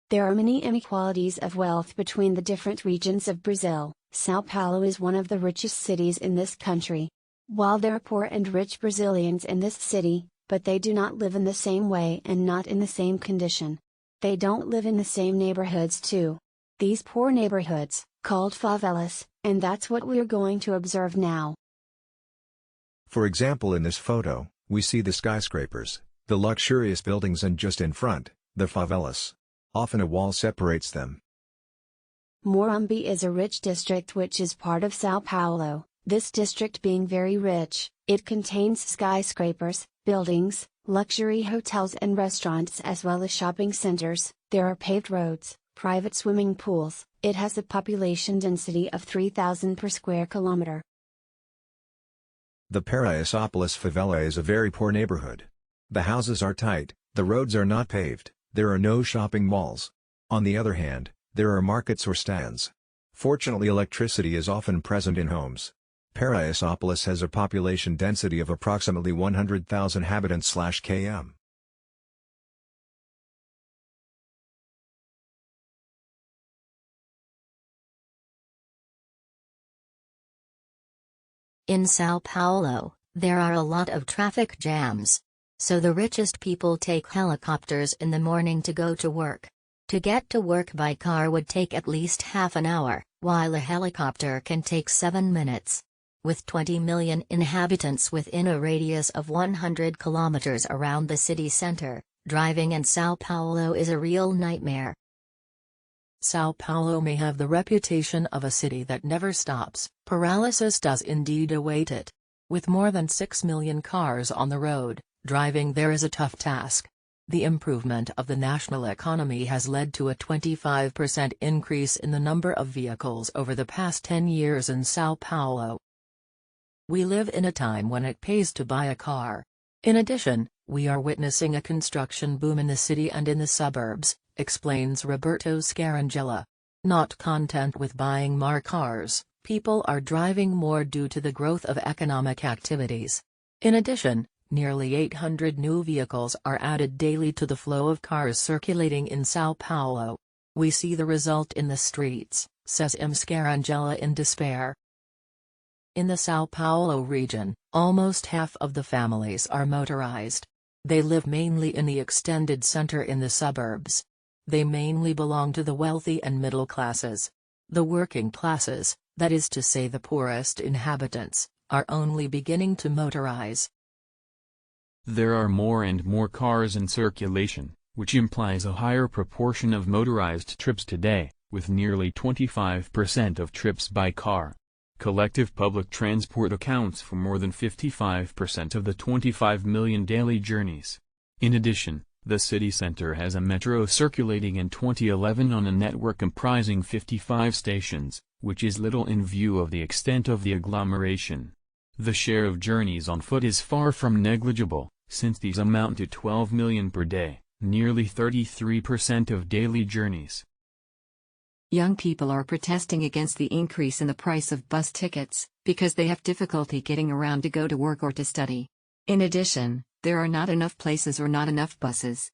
There are many inequalities of wealth between the different regions of Brazil. São Paulo is one of the richest cities in this country. While there are poor and rich Brazilians in this city, but they do not live in the same way and not in the same condition. They don't live in the same neighborhoods too. These poor neighborhoods, called favelas, and that's what we're going to observe now. For example, in this photo, we see the skyscrapers, the luxurious buildings, and just in front, the favelas. Often a wall separates them. Moromby is a rich district which is part of São Paulo. This district being very rich, it contains skyscrapers, buildings, luxury hotels and restaurants as well as shopping centers. There are paved roads, private swimming pools. It has a population density of 3,000 per square kilometer. The Paraisopolis favela is a very poor neighborhood. The houses are tight, the roads are not paved, there are no shopping malls. On the other hand, there are markets or stands. Fortunately, electricity is often present in homes. Paraisopolis has a population density of approximately 100,000 inhabitants/km. In São Paulo, there are a lot of traffic jams. So the richest people take helicopters in the morning to go to work. To get to work by car would take at least half an hour, while a helicopter can take 7 minutes. With 20 million inhabitants within a radius of 100 kilometers around the city center, driving in São Paulo is a real nightmare. São Paulo may have the reputation of a city that never stops. Paralysis does indeed await it. With more than 6 million cars on the road, driving there is a tough task. The improvement of the national economy has led to a 25% increase in the number of vehicles over the past 10 years in São Paulo. We live in a time when it pays to buy a car. In addition, we are witnessing a construction boom in the city and in the suburbs, explains Roberto Scarangella. Not content with buying more cars, people are driving more due to the growth of economic activities. In addition, nearly 800 new vehicles are added daily to the flow of cars circulating in São Paulo. We see the result in the streets, says Scarangella in despair. In the São Paulo region, almost half of the families are motorized. They live mainly in the extended center in the suburbs. They mainly belong to the wealthy and middle classes. The working classes, that is to say the poorest inhabitants, are only beginning to motorize. There are more and more cars in circulation, which implies a higher proportion of motorized trips today, with nearly 25% of trips by car. Collective public transport accounts for more than 55% of the 25 million daily journeys. In addition, the city center has a metro circulating in 2011 on a network comprising 55 stations, which is little in view of the extent of the agglomeration. The share of journeys on foot is far from negligible, since these amount to 12 million per day, nearly 33% of daily journeys. Young people are protesting against the increase in the price of bus tickets, because they have difficulty getting around to go to work or to study. In addition, there are not enough places or not enough buses.